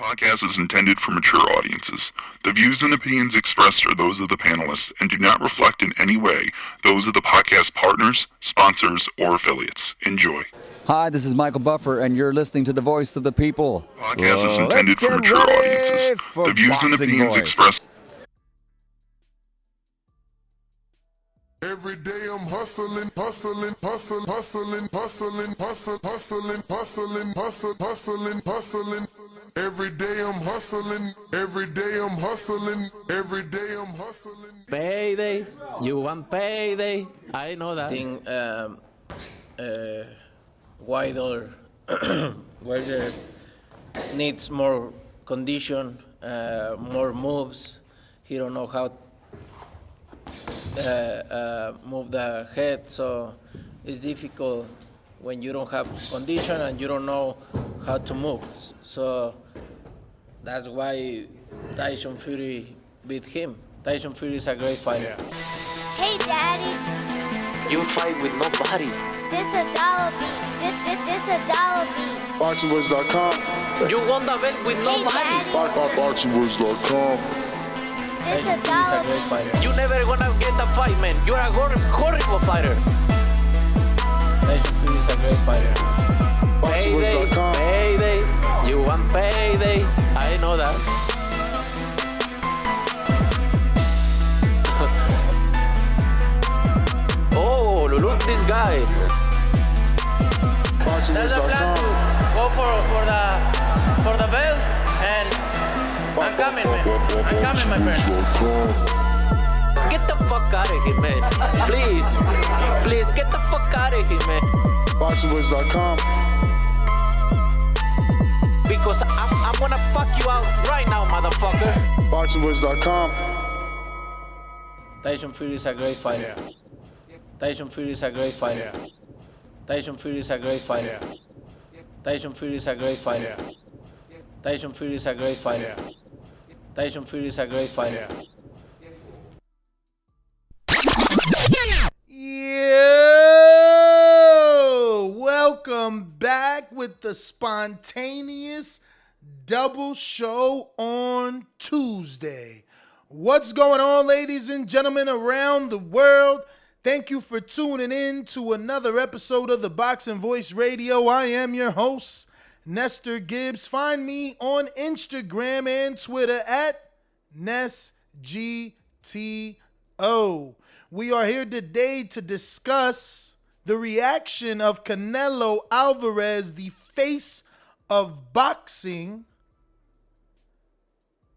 Podcast is intended for mature audiences. The views and opinions expressed are those of the panelists and do not reflect in any way those of the podcast partners, sponsors, or affiliates. Enjoy. Hi, this is Michael Buffer, and you're listening to the Voice of the People. Podcast is intended for mature audiences. The views and opinions expressed. Every day I'm hustling, hustling, hustling, hustling, hustling, hustling, hustling, hustling, hustling, hustling, hustling. Every day I'm hustling, every day I'm hustling, every day I'm hustling. Payday, you want payday? I know that. Thing, wider, wider needs more condition, more moves. He don't know how. Move the head, so it's difficult when you don't have condition and you don't know how to move. So that's why Tyson Fury beat him. Tyson Fury is a great fighter. Hey, Daddy. You fight with nobody. This a dollar beat. This a dollar beat. BoxingWords.com. You won the belt with nobody. BoxingWords.com. This Tyson a Fury is a dollar great beat. fighter. You never gonna get the fight, man. You're a horrible fighter. Tyson Fury is a great fighter. Payday, BoxingWords.com. payday. You want payday? I know that. Oh, look this guy. There's a plan to go for the belt, and I'm coming, man. I'm coming, my friend. Get the fuck out of here, man. Please, get the fuck out of here, man. BoxingWords.com. Because I'm gonna fuck you out right now, motherfucker. BoxingWords.com. Tyson Fury is a great fighter. Tyson Fury is a great fighter. Tyson Fury is a great fighter. Tyson Fury is a great fighter. Tyson Fury is a great fighter. Tyson Fury is a great fighter. Yo! Welcome back with the spontaneous double show on Tuesday. What's going on, ladies and gentlemen around the world? Thank you for tuning in to another episode of the Boxing Voice Radio. I am your host, Nestor Gibbs. Find me on Instagram and Twitter at NesGTO. We are here today to discuss the reaction of Canelo Alvarez, the face of boxing.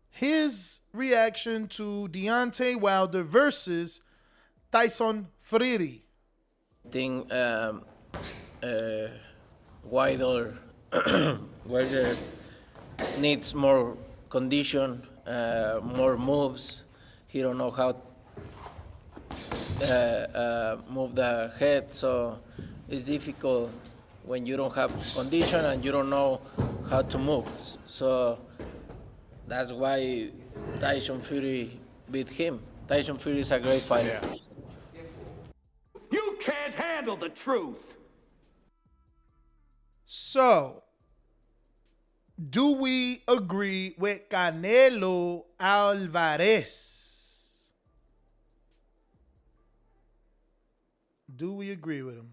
His reaction to Deontay Wilder versus Tyson Fury. Thing, wider, wider needs more condition, more moves. He don't know how move the head, so it's difficult when you don't have condition and you don't know how to move. So that's why Tyson Fury beat him. Tyson Fury is a great fighter. You can't handle the truth. So, do we agree with Canelo Alvarez? Do we agree with him?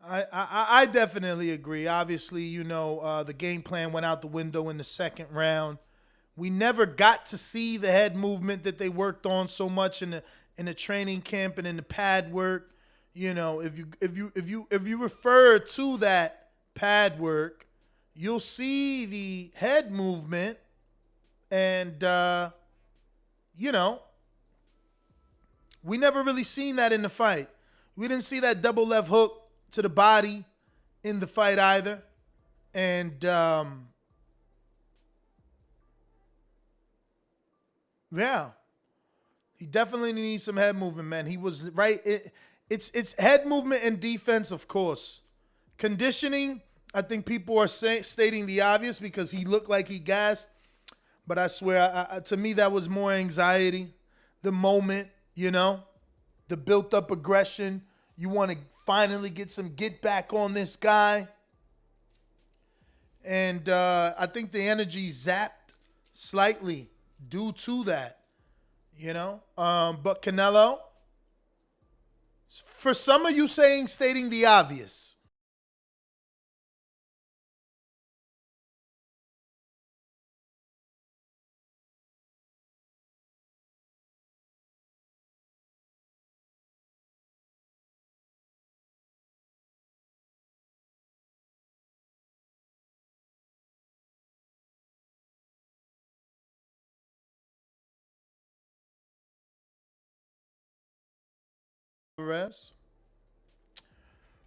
I definitely agree. Obviously, you know, the game plan went out the window in the second round. We never got to see the head movement that they worked on so much in the training camp and in the pad work. You know, if you refer to that pad work, you'll see the head movement, and you know, we never really seen that in the fight. We didn't see that double left hook to the body in the fight either, and yeah, he definitely needs some head movement, man. He was right. It's head movement and defense, of course. Conditioning, I think people are stating the obvious because he looked like he gassed. But I swear, to me, that was more anxiety. The moment, you know, the built-up aggression. You want to finally get back on this guy. And I think the energy zapped slightly due to that, you know. But Canelo, for some of you stating the obvious,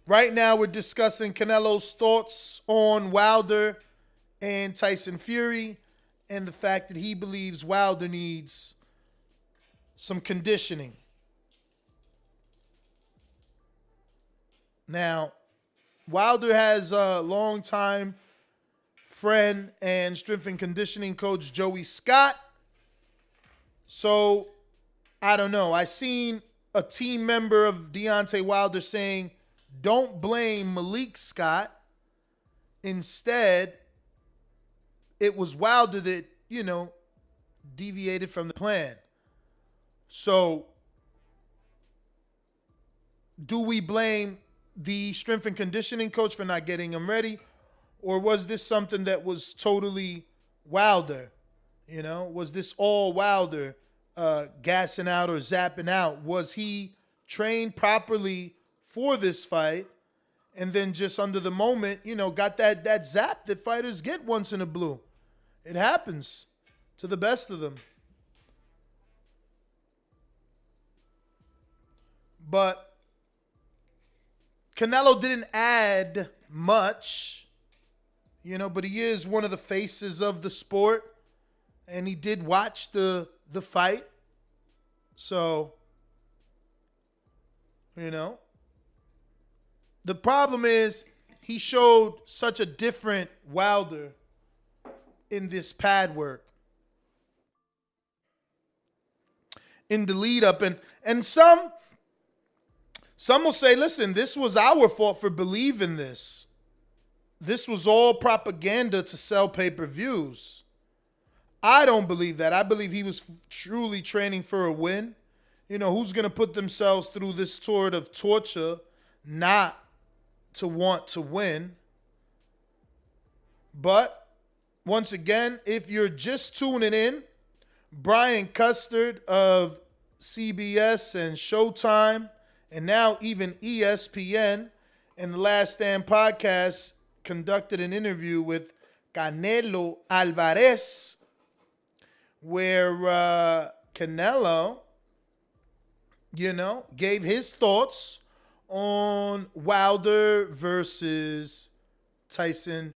right now we're discussing Canelo's thoughts on Wilder and Tyson Fury and the fact that he believes Wilder needs some conditioning. Now, Wilder has a longtime friend and strength and conditioning coach, Joey Scott. So, I don't know. I seen a team member of Deontay Wilder saying, don't blame Malik Scott. Instead, it was Wilder that, deviated from the plan. So, do we blame the strength and conditioning coach for not getting him ready? Or was this something that was totally Wilder? Was this all Wilder gassing out or zapping out? Was he trained properly for this fight and then just under the moment, got that zap that fighters get once in a blue? It happens to the best of them. But Canelo didn't add much, but he is one of the faces of the sport, and he did watch the fight. So, the problem is he showed such a different Wilder in this pad work, in the lead up, and some will say, listen, this was our fault for believing this. This was all propaganda to sell pay-per-views. I don't believe that. I believe he was truly training for a win. Who's going to put themselves through this sort of torture not to want to win? But once again, if you're just tuning in, Brian Custard of CBS and Showtime, and now even ESPN and the Last Stand podcast conducted an interview with Canelo Alvarez, where Canelo, gave his thoughts on Wilder versus Tyson.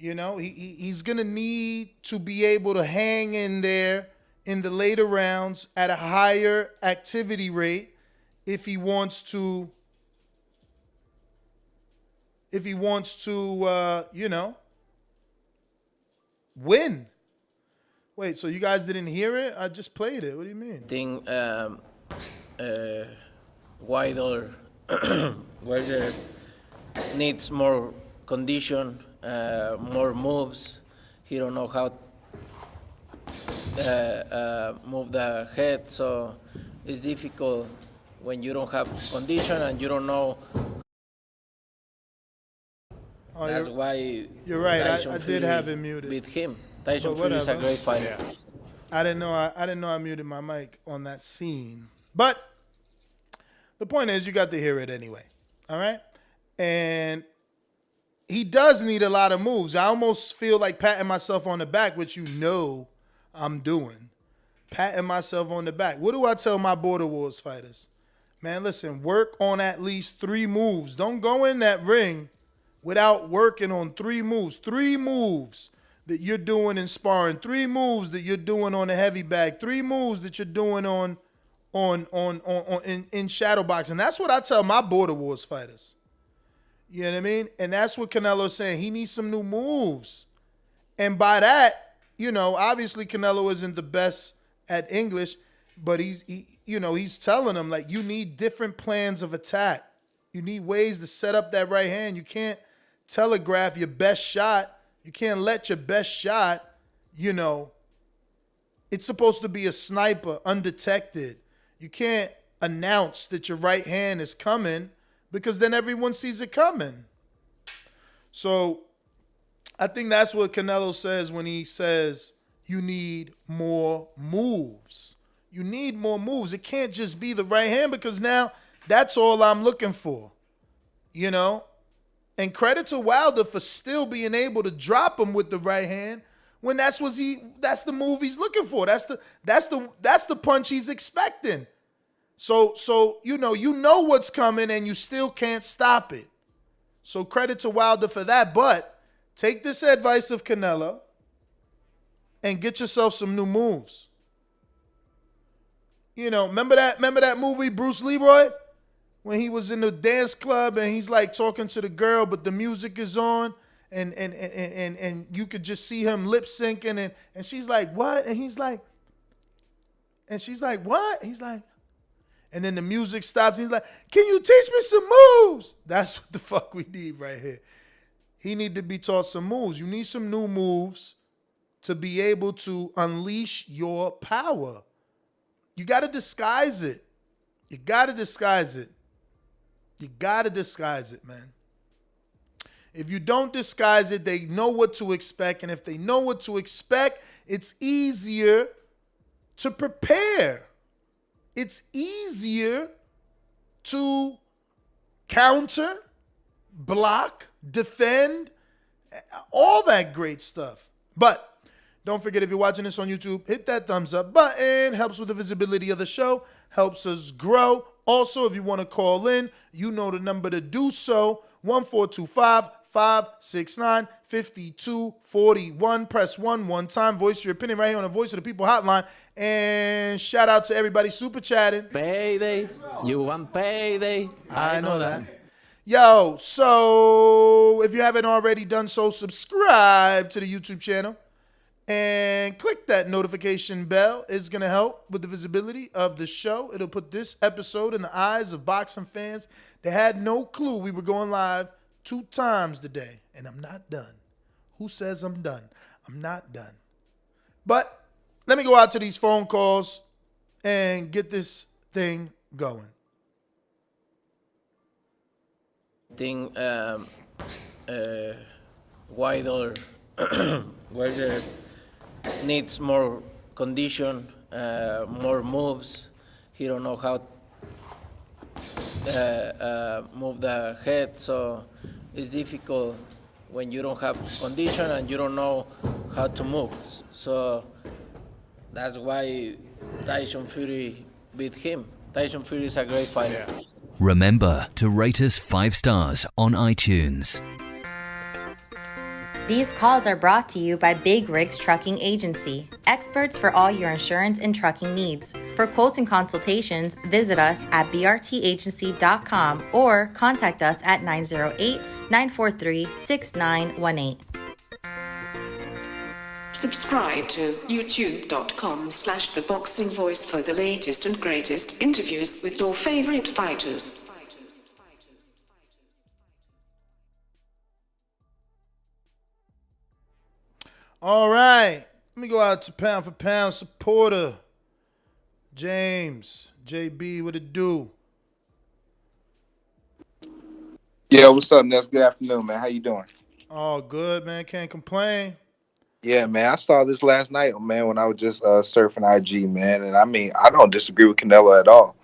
He's going to need to be able to hang in there in the later rounds at a higher activity rate if he wants to win. Wait, so you guys didn't hear it? I just played it. What do you mean? I think Wilder needs more condition, more moves. He don't know how move the head, so it's difficult when you don't have condition and you don't know. That's why you're right. Tyson I did Fury have it muted. Beat him. Tyson Fury is a great fighter. Yeah. I didn't know I muted my mic on that scene. But The point is, you got to hear it anyway. All right? And he does need a lot of moves. I almost feel like patting myself on the back, which you know I'm doing. Patting myself on the back. What do I tell my Border Wars fighters? Man, listen, work on at least 3 moves. Don't go in that ring without working on 3 moves. 3 moves that you're doing in sparring. 3 moves that you're doing on the heavy bag. 3 moves that you're doing in shadow boxing. That's what I tell my Border Wars fighters. You know what I mean? And that's what Canelo's saying. He needs some new moves. And by that, you know, obviously Canelo isn't the best at English, but he's telling him, like, you need different plans of attack. You need ways to set up that right hand. You can't telegraph your best shot. You can't let your best shot, you know, it's supposed to be a sniper, undetected. You can't announce that your right hand is coming because then everyone sees it coming. So I think that's what Canelo says when he says you need more moves. You need more moves. It can't just be the right hand because now that's all I'm looking for, you know? And credit to Wilder for still being able to drop him with the right hand when that's the move he's looking for. That's the punch he's expecting. So you know what's coming and you still can't stop it. So credit to Wilder for that. But take this advice of Canelo and get yourself some new moves. You know, remember that movie Bruce Leroy? When he was in the dance club and he's like talking to the girl, but the music is on and you could just see him lip syncing and she's like, what? And he's like, and she's like, what? He's like, and then the music stops. And he's like, can you teach me some moves? That's what the fuck we need right here. He need to be taught some moves. You need some new moves to be able to unleash your power. You got to disguise it. You got to disguise it. You got to disguise it, man. If you don't disguise it, they know what to expect. And if they know what to expect, it's easier to prepare. It's easier to counter, block, defend, all that great stuff. But don't forget, if you're watching this on YouTube, hit that thumbs up button. Helps with the visibility of the show. Helps us grow. Also, if you want to call in, you know the number to do so. 1425-569-5241. Press 1 time. Voice your opinion right here on the Voice of the People hotline. And shout out to everybody super chatting. Payday. You want payday. I know that. Yo, so if you haven't already done so, subscribe to the YouTube channel. And click that notification bell. It's going to help with the visibility of the show. It'll put this episode in the eyes of boxing fans that had no clue we were going live 2 times today. And I'm not done. Who says I'm done? I'm not done. But let me go out to these phone calls and get this thing going. I think Wilder needs more condition, more moves. He don't know how move the head, so it's difficult when you don't have condition and you don't know how to move. So that's why Tyson Fury beat him. Tyson Fury is a great fighter. Remember to rate us 5 stars on iTunes. These calls are brought to you by Big Rigs Trucking Agency, experts for all your insurance and trucking needs. For quotes and consultations, visit us at brtagency.com or contact us at 908-943-6918. Subscribe to youtube.com/theboxingvoice for the latest and greatest interviews with your favorite fighters. All right. Let me go out to Pound for Pound supporter. James, JB, what it do? Yeah, what's up, Ness? Good afternoon, man. How you doing? Oh, good, man. Can't complain. Yeah, man. I saw this last night, man, when I was just surfing IG, man. And I mean, I don't disagree with Canelo at all.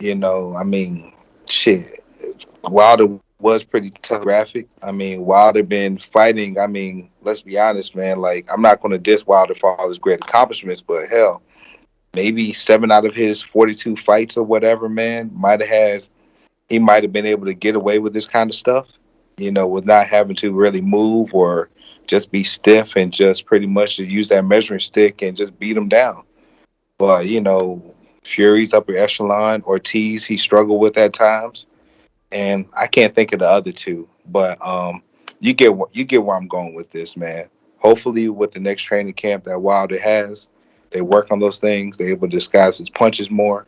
I mean, shit. Wilder was pretty telegraphic. I mean, Wilder been fighting. I mean, let's be honest, man. Like, I'm not going to diss Wilder for all his great accomplishments, but hell, maybe 7 out of his 42 fights or whatever, man, he might have been able to get away with this kind of stuff, with not having to really move or just be stiff and just pretty much to use that measuring stick and just beat him down. But, Fury's upper echelon, Ortiz, he struggled with at times. And I can't think of the other two, but you get where I'm going with this, man. Hopefully, with the next training camp that Wilder has, they work on those things. They're able to disguise his punches more,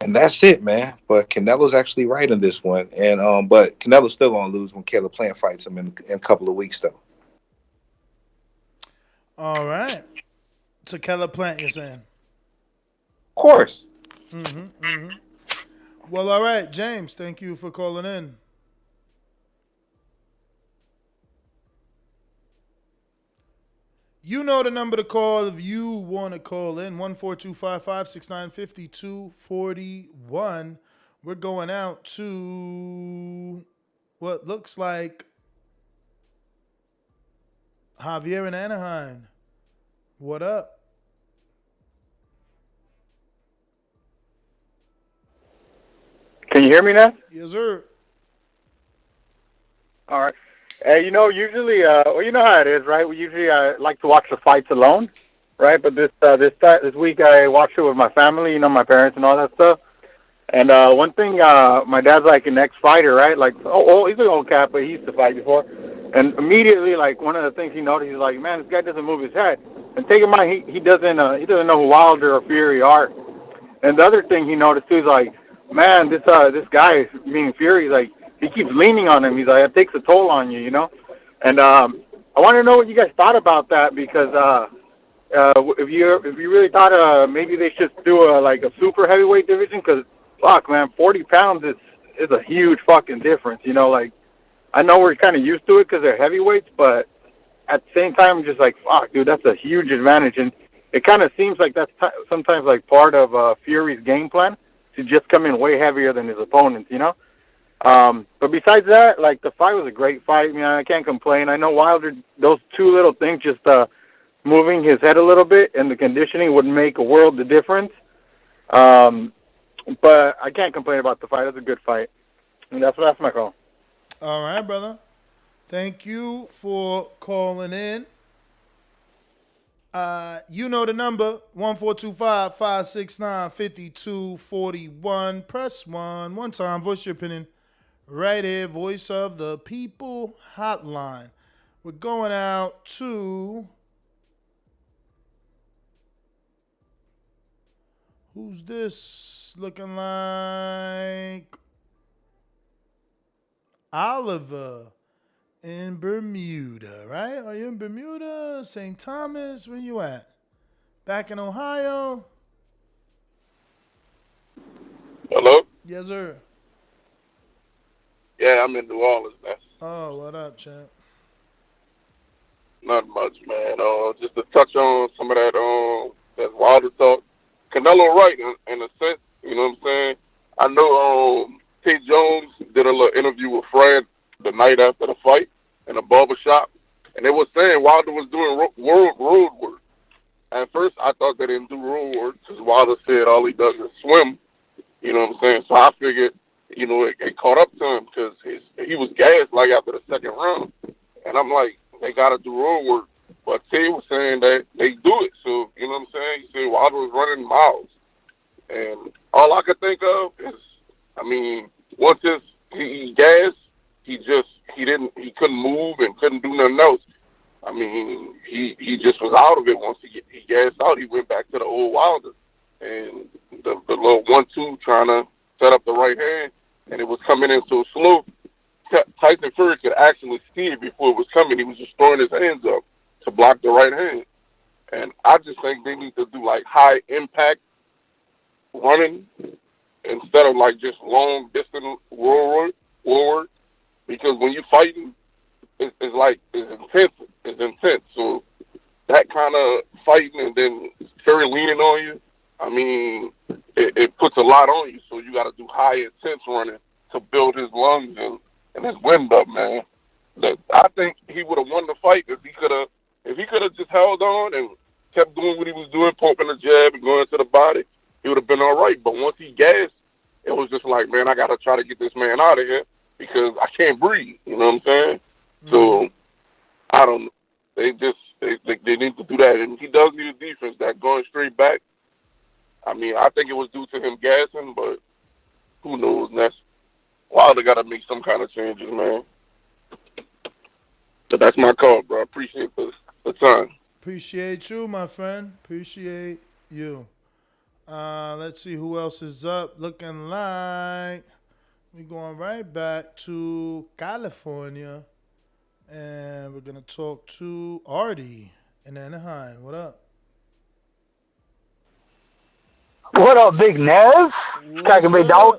and that's it, man. But Canelo's actually right in this one, and but Canelo's still gonna lose when Caleb Plant fights him in a couple of weeks, though. All right. So Caleb Plant, you're saying? Of course. Well, all right, James. Thank you for calling in. You know the number to call if you want to call in, 14255-6950-241. We're going out to what looks like Javier in Anaheim. What up? Can you hear me now? Yes, sir. All right. Hey, usually, you know how it is, right? We usually like to watch the fights alone, right? But this week I watched it with my family, my parents and all that stuff. And one thing, my dad's like an ex-fighter, right? Like, he's an old cat, but he used to fight before. And immediately, like, one of the things he noticed, he's like, man, this guy doesn't move his head. And take in mind, he doesn't know who Wilder or Fury are. And the other thing he noticed too is like, man, this guy, meaning Fury, like, he keeps leaning on him. He's like, it takes a toll on you, And I want to know what you guys thought about that, because if you really thought maybe they should do a super heavyweight division, because fuck, man, 40 pounds is a huge fucking difference. Like, I know we're kind of used to it because they're heavyweights, but at the same time, I'm just like, fuck, dude, that's a huge advantage. And it kind of seems like that's sometimes like part of Fury's game plan, to just come in way heavier than his opponents, But besides that, like, the fight was a great fight. I can't complain. I know Wilder, those two little things, just moving his head a little bit and the conditioning would make a world of difference. But I can't complain about the fight. It was a good fight. And that's my call. All right, brother. Thank you for calling in. You know the number, 14255-669-5241. Press 1. One time, voice your opinion. Right here, Voice of the People Hotline. We're going out to... Who's this? Looking like... Oliver in Bermuda, right? Are you in Bermuda? St. Thomas? Where you at? Back in Ohio? Hello? Yes, sir. Yeah, I'm in New Orleans, man. Oh, what up, champ? Not much, man. Just to touch on some of that Wilder talk. Canelo right in a sense, you know what I'm saying? I know T. Jones did a little interview with Fred the night after the fight in a barbershop, and they were saying Wilder was doing road work. At first, I thought they didn't do road work because Wilder said all he does is swim. You know what I'm saying? So I figured, it caught up to him because he was gassed like after the second round. And I'm like, they got to do road work. But Tay was saying that they do it. So, you know what I'm saying? He said Wilder was running miles. And all I could think of is, once he gassed, he couldn't move and couldn't do nothing else. He just was out of it. Once he gassed out, he went back to the old Wilder. And the little 1-2 trying to set up the right hand, and it was coming in so slow, Tyson Fury could actually see it before it was coming. He was just throwing his hands up to block the right hand. And I just think they need to do, like, high-impact running instead of, like, just long-distance forward. Because when you're fighting, it's intense. It's intense. So that kind of fighting and then Fury leaning on you, it puts a lot on you. So got to do high intense running to build his lungs and his wind up, man. I think he would have won the fight if he could have just held on and kept doing what he was doing, pumping the jab and going to the body. He would have been all right. But once he gassed, it was just like, man, I got to try to get this man out of here because I can't breathe. You know what I'm saying? Mm-hmm. So I don't know. They need to do that, and he does need a defense that going straight back. I mean, I think it was due to him gassing, but who knows? Wilder got to make some kind of changes, man. But that's my call, bro. I appreciate the time. Appreciate you, my friend. Appreciate you. Let's see who else is up. Looking like we're going right back to California. And we're going to talk to Artie in Anaheim. What up? What up, Big Nez? Cracking big dog.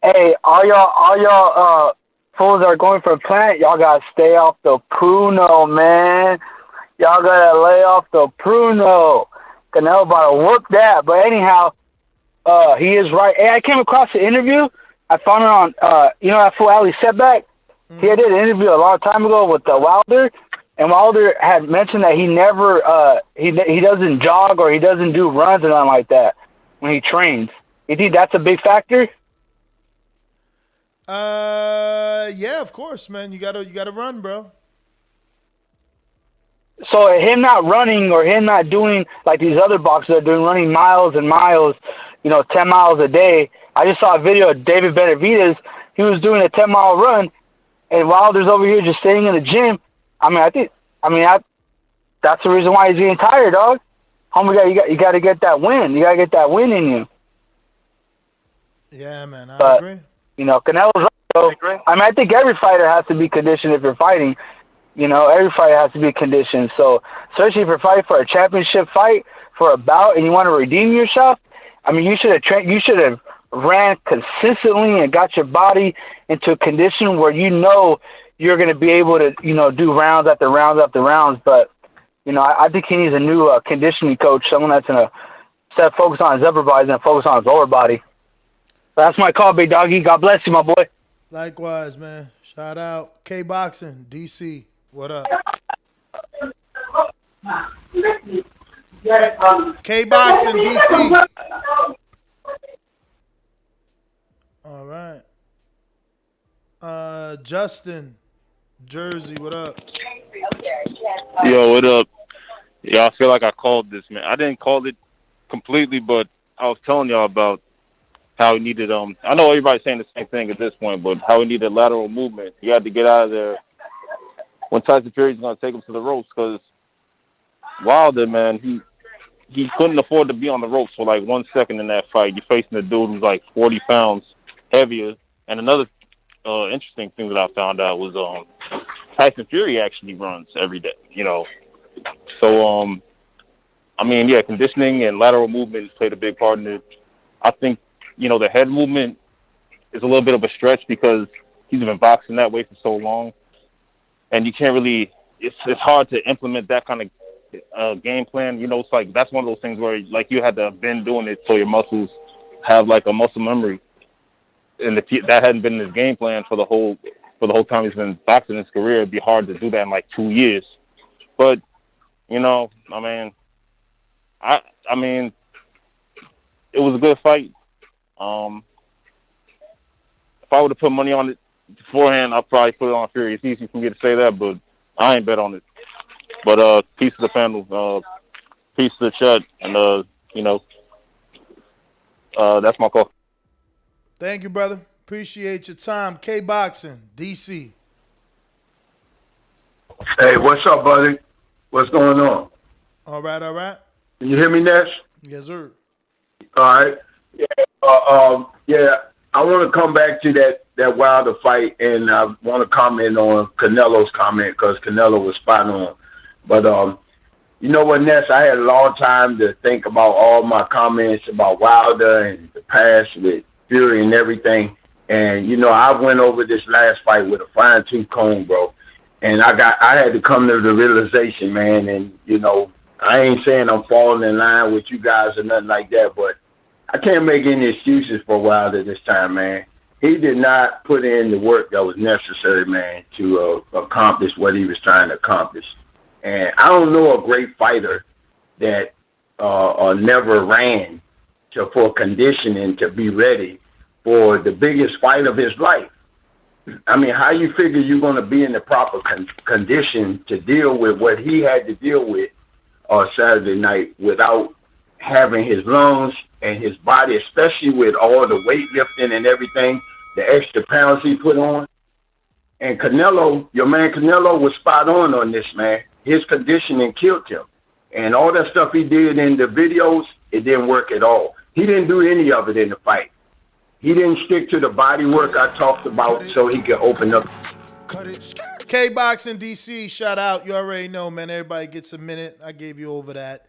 Hey, all y'all fools that are going for a plant, y'all gotta stay off the Pruno, man. Y'all gotta lay off the Pruno. Canelo about to whoop that. But anyhow, he is right. Hey, I came across the interview. I found it on, that fool Ali Setback. He did an interview a long time ago with Wilder. And Wilder had mentioned that he never, he doesn't jog or he doesn't do runs or nothing like that when he trains. You think that's a big factor? Yeah, of course, man. You gotta run, bro. So him not running or him not doing like these other boxers are doing, running miles and miles, 10 miles a day. I just saw a video of David Benavidez. He was doing a 10-mile run, and Wilder's over here just staying in the gym. That's the reason why he's getting tired, dog. Homie, you got to get that win. You got to get that win in you. Yeah, man, I agree. Canelo's right, though. I think every fighter has to be conditioned if you're fighting. Every fighter has to be conditioned. So, especially if you're fighting for a championship fight, for a bout, and you want to redeem yourself, you should have trained. You should have ran consistently and got your body into a condition where you're going to be able to, do rounds after rounds after rounds. But, I think he needs a new conditioning coach, someone that's going to instead of focus on his upper body and focus on his lower body. That's my call, big doggy. God bless you, my boy. Likewise, man. Shout out K-Boxing, DC. What up? K-Boxing, DC. All right. Justin, Jersey, what up? Yo, what up? Yeah, I feel like I called this, man. I didn't call it completely, but I was telling y'all about how he needed, I know everybody's saying the same thing at this point, but how he needed lateral movement. He had to get out of there when Tyson Fury's going to take him to the ropes, because Wilder, man, he couldn't afford to be on the ropes for like 1 second in that fight. You're facing a dude who's like 40 pounds heavier. And another interesting thing that I found out was Tyson Fury actually runs every day, So, conditioning and lateral movement played a big part in it. I think, the head movement is a little bit of a stretch because he's been boxing that way for so long. And you can't really, it's hard to implement that kind of game plan. It's like, that's one of those things where like you had to have been doing it so your muscles have like a muscle memory. And if that hadn't been his game plan for the whole time he's been boxing his career, it'd be hard to do that in like 2 years. But, it was a good fight. If I would have put money on it beforehand, I'd probably put it on Fury. It's easy for me to say that, but I ain't bet on it. But peace to the panel, peace to the chat, and that's my call. Thank you, brother. Appreciate your time. K-Boxing, DC. Hey, what's up, buddy? What's going on? All right. Can you hear me, Nash? Yes, sir. All right. Yeah, I want to come back to that Wilder fight, and I want to comment on Canelo's comment because Canelo was spot on. But you know what, Ness? I had a long time to think about all my comments about Wilder and the past with Fury and everything. And I went over this last fight with a fine-tooth comb, bro. And I had to come to the realization, man. And I ain't saying I'm falling in line with you guys or nothing like that, but I can't make any excuses for Wilder this time, man. He did not put in the work that was necessary, man, to accomplish what he was trying to accomplish. And I don't know a great fighter that never ran for conditioning to be ready for the biggest fight of his life. I mean, how you figure you're going to be in the proper condition to deal with what he had to deal with Saturday night without having his lungs and his body, especially with all the weightlifting and everything, the extra pounds he put on. And Canelo, your man Canelo was spot on this, man. His conditioning killed him. And all that stuff he did in the videos, it didn't work at all. He didn't do any of it in the fight. He didn't stick to the body work I talked about so he could open up. K-Box in DC, shout out. You already know, man. Everybody gets a minute. I gave you over that.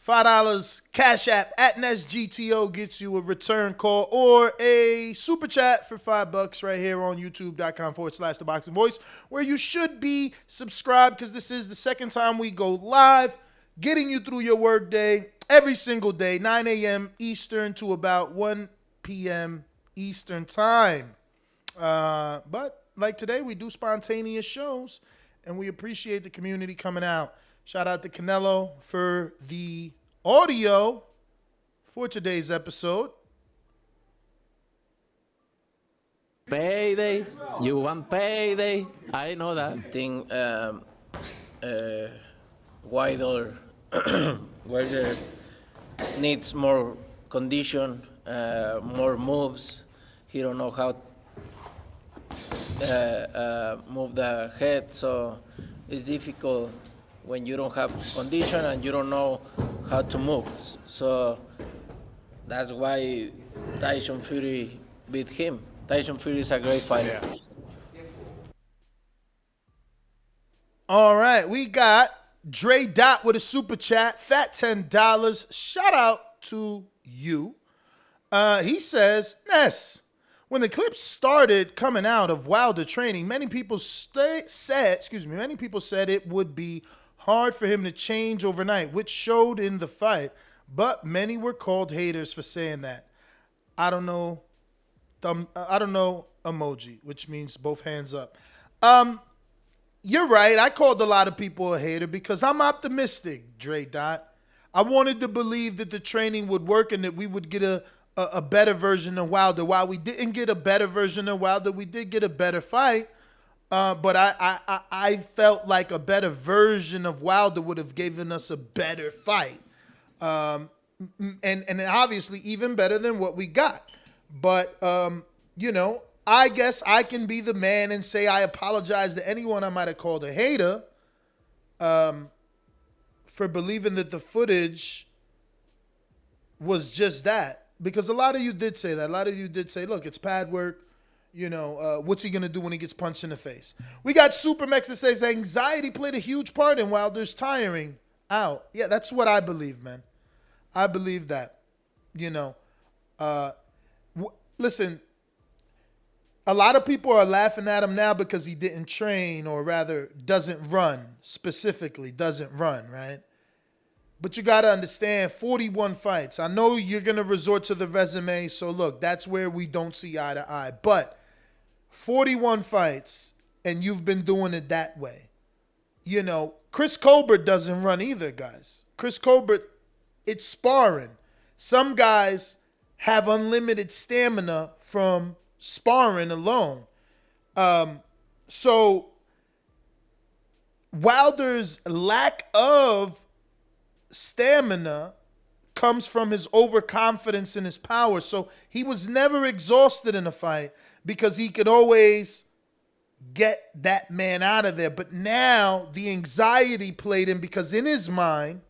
$5 Cash App at NestGTO gets you a return call or a super chat for $5 right here on youtube.com/The Boxing Voice, where you should be subscribed because this is the second time we go live, getting you through your work day every single day, 9 a.m. Eastern to about 1 p.m. Eastern time. But like today, we do spontaneous shows, and we appreciate the community coming out. Shout out to Canelo for the audio for today's episode. Payday. You want payday. I know that. I think Wilder needs more condition, more moves. He don't know how move the head, so it's difficult when you don't have condition and you don't know how to move. So that's why Tyson Fury beat him. Tyson Fury is a great fighter. All right, we got Dre Dot with a super chat, fat $10. Shout out to you. He says, Ness, when the clips started coming out of Wilder training, many people said it would be hard for him to change overnight, which showed in the fight, but many were called haters for saying that. I don't know emoji, which means both hands up. You're right. I called a lot of people a hater because I'm optimistic, Dre Dot. I wanted to believe that the training would work and that we would get a better version of Wilder. While we didn't get a better version of Wilder, we did get a better fight. But I felt like a better version of Wilder would have given us a better fight. And obviously even better than what we got. But, I guess I can be the man and say I apologize to anyone I might have called a hater for believing that the footage was just that. Because a lot of you did say that. A lot of you did say, look, it's pad work. What's he going to do when he gets punched in the face? We got Supermex that says anxiety played a huge part in Wilder's tiring out. Yeah, that's what I believe, man. I believe that. Listen, a lot of people are laughing at him now because he didn't train, or rather doesn't run, specifically doesn't run, right? But you got to understand, 41 fights. I know you're going to resort to the resume, so look, that's where we don't see eye to eye. But 41 fights, and you've been doing it that way. Chris Colbert doesn't run either, guys. Chris Colbert, it's sparring. Some guys have unlimited stamina from sparring alone. So Wilder's lack of stamina comes from his overconfidence in his power. So he was never exhausted in a fight because he could always get that man out of there. But now the anxiety played in because in his mind,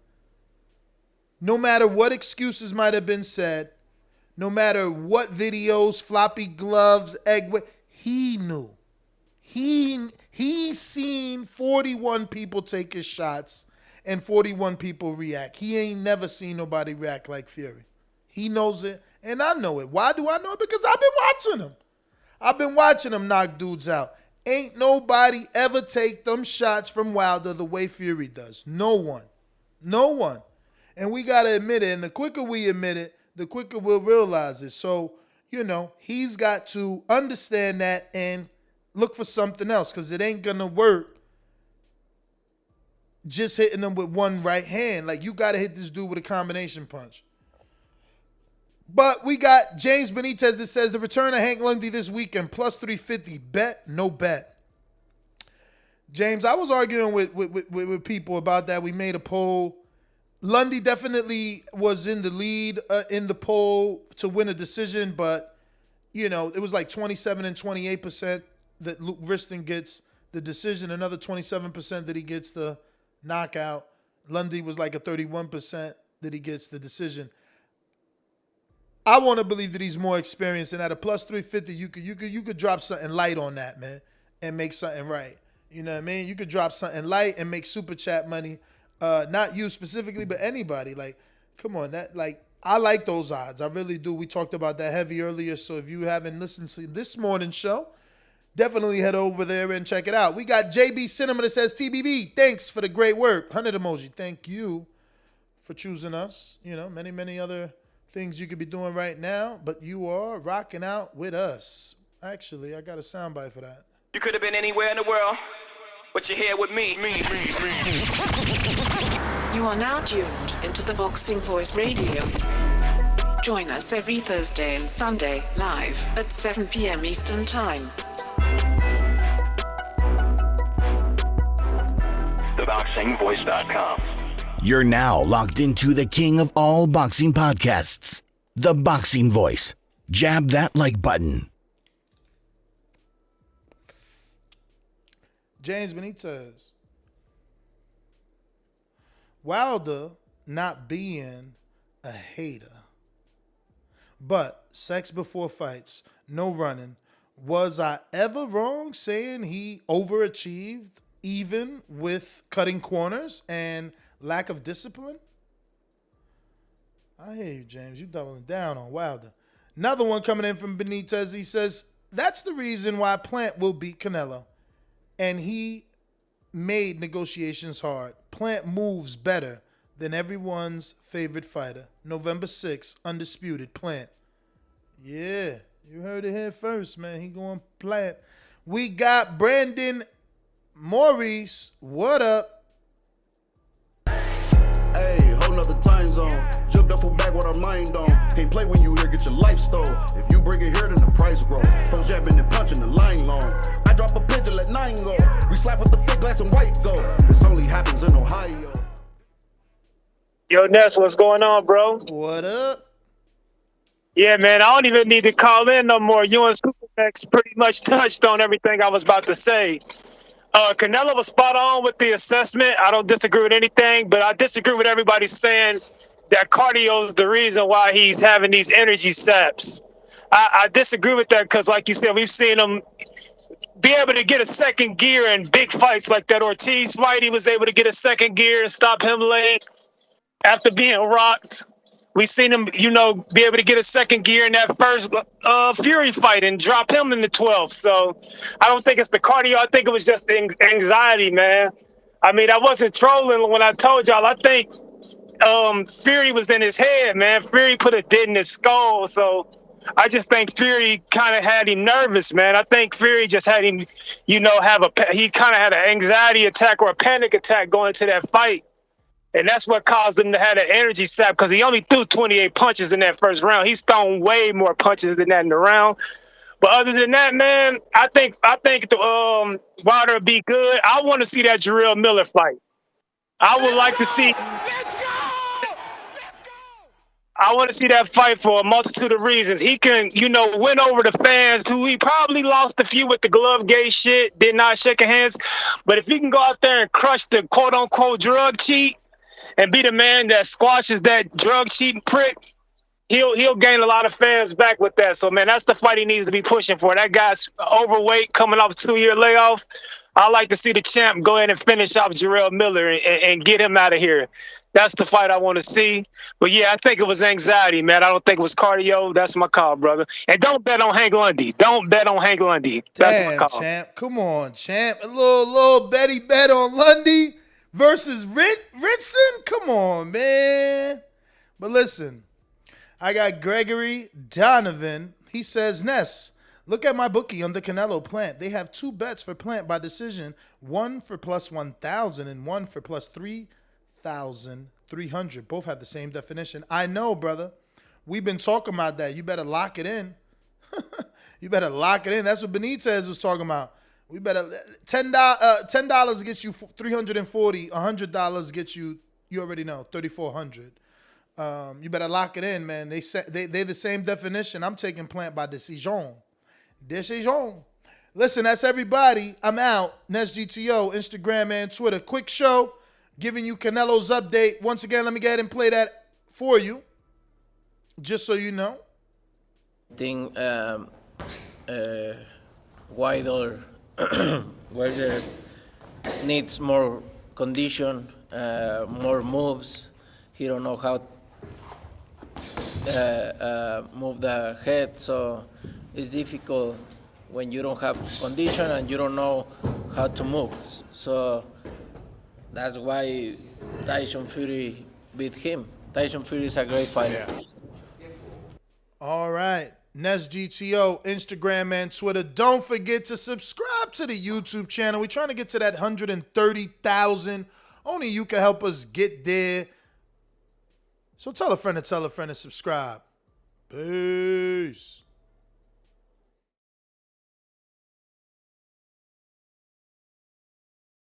no matter what excuses might have been said, no matter what videos, floppy gloves, he knew. He seen 41 people take his shots and 41 people react. He ain't never seen nobody react like Fury. He knows it, and I know it. Why do I know it? Because I've been watching him. I've been watching him knock dudes out. Ain't nobody ever take them shots from Wilder the way Fury does. No one. No one. And we got to admit it, and the quicker we admit it, the quicker we'll realize it. So, he's got to understand that and look for something else, because it ain't going to work just hitting him with one right hand. Like, you got to hit this dude with a combination punch. But we got James Benitez that says the return of Hank Lundy this weekend, plus 350. Bet, no bet. James, I was arguing with people about that. We made a poll. Lundy definitely was in the lead in the poll to win a decision, but, it was like 27 and 28% that Luke Riston gets the decision, another 27% that he gets the knockout. Lundy was like a 31% that he gets the decision. I want to believe that he's more experienced, and at a plus 350, you could drop something light on that, man, and make something right. You know what I mean? You could drop something light and make super chat money. Not you specifically, but anybody. Like, come on, I like those odds. I really do. We talked about that heavy earlier, so if you haven't listened to this morning's show, definitely head over there and check it out. We got JB Cinema that says, TBV, thanks for the great work. 100 emoji. Thank you for choosing us. Many, many other things you could be doing right now, but you are rocking out with us. Actually, I got a soundbite for that. You could have been anywhere in the world, but you're here with me. You are now tuned into the Boxing Voice Radio. Join us every Thursday and Sunday, live at 7 p.m. Eastern Time. TheBoxingVoice.com. You're now locked into the king of all boxing podcasts, The Boxing Voice. Jab that like button. James Benitez. Wilder not being a hater, but sex before fights, no running. Was I ever wrong saying he overachieved even with cutting corners and lack of discipline? I hear you, James. You doubling down on Wilder. Another one coming in from Benitez. He says, that's the reason why Plant will beat Canelo. And he made negotiations hard. Plant moves better than everyone's favorite fighter. November 6th, undisputed, Plant. Yeah, you heard it here first, man. He going Plant. We got Brandon Maurice. What up? Hey, whole nother time zone. Jumped up for back with our mind on. Can't play when you here, get your life stole. If you bring it here, then the price grow. Folks jabbing and punching the line long. I drop a pigeon, let 9 go. We slap with the fake glass and white go. This only happens in Ohio. Yo, Ness, what's going on, bro? What up? Yeah, man, I don't even need to call in no more. You and Supermax pretty much touched on everything I was about to say. Canelo was spot on with the assessment. I don't disagree with anything, but I disagree with everybody saying that cardio is the reason why he's having these energy saps. I disagree with that because, like you said, we've seen him be able to get a second gear in big fights like that Ortiz fight. He was able to get a second gear and stop him late after being rocked. We've seen him, be able to get a second gear in that first Fury fight and drop him in the 12th. So I don't think it's the cardio. I think it was just the anxiety, man. I mean, I wasn't trolling when I told y'all. I think Fury was in his head, man. Fury put a dent in his skull. So I just think Fury kind of had him nervous, man. I think Fury just had him, he kind of had an anxiety attack or a panic attack going into that fight. And that's what caused him to have an energy sap because he only threw 28 punches in that first round. He's thrown way more punches than that in the round. But other than that, man, I think the Wilder will be good. I want to see that Jarrell Miller fight. I would like to see. I want to see that fight for a multitude of reasons. He can, win over the fans who he probably lost a few with the glove gate shit, did not shake hands. But if he can go out there and crush the quote unquote drug cheat and be the man that squashes that drug cheating prick, he'll gain a lot of fans back with that. So, man, that's the fight he needs to be pushing for. That guy's overweight, coming off a 2-year layoff. I like to see the champ go ahead and finish off Jarrell Miller and get him out of here. That's the fight I want to see. But, yeah, I think it was anxiety, man. I don't think it was cardio. That's my call, brother. And don't bet on Hank Lundy. Don't bet on Hank Lundy. That's my call. Champ. Come on, champ. A little Betty bet on Lundy versus Ritson? Come on, man. But listen, I got Gregory Donovan. He says, Ness, look at my bookie on the Canelo Plant. They have 2 bets for Plant by decision, one for plus 1,000 and one for plus 3,300. Both have the same definition. I know, brother. We've been talking about that. You better lock it in. You better lock it in. That's what Benitez was talking about. We better $10 gets you 340. $100 gets you already know 3,400. You better lock it in, man. They the same definition. I'm taking Plant by decision. Decision. Listen, that's everybody. I'm out. NestGTO, Instagram and Twitter. Quick show, giving you Canelo's update. Once again, let me go ahead and play that for you, just so you know. I think Wilder needs more condition, more moves. He don't know how move the head, so it's difficult when you don't have condition and you don't know how to move. So that's why Tyson Fury beat him. Tyson Fury is a great fighter. All right. NestGTO, Instagram and Twitter. Don't forget to subscribe to the YouTube channel. We're trying to get to that 130,000. Only you can help us get there. So tell a friend to subscribe. Peace.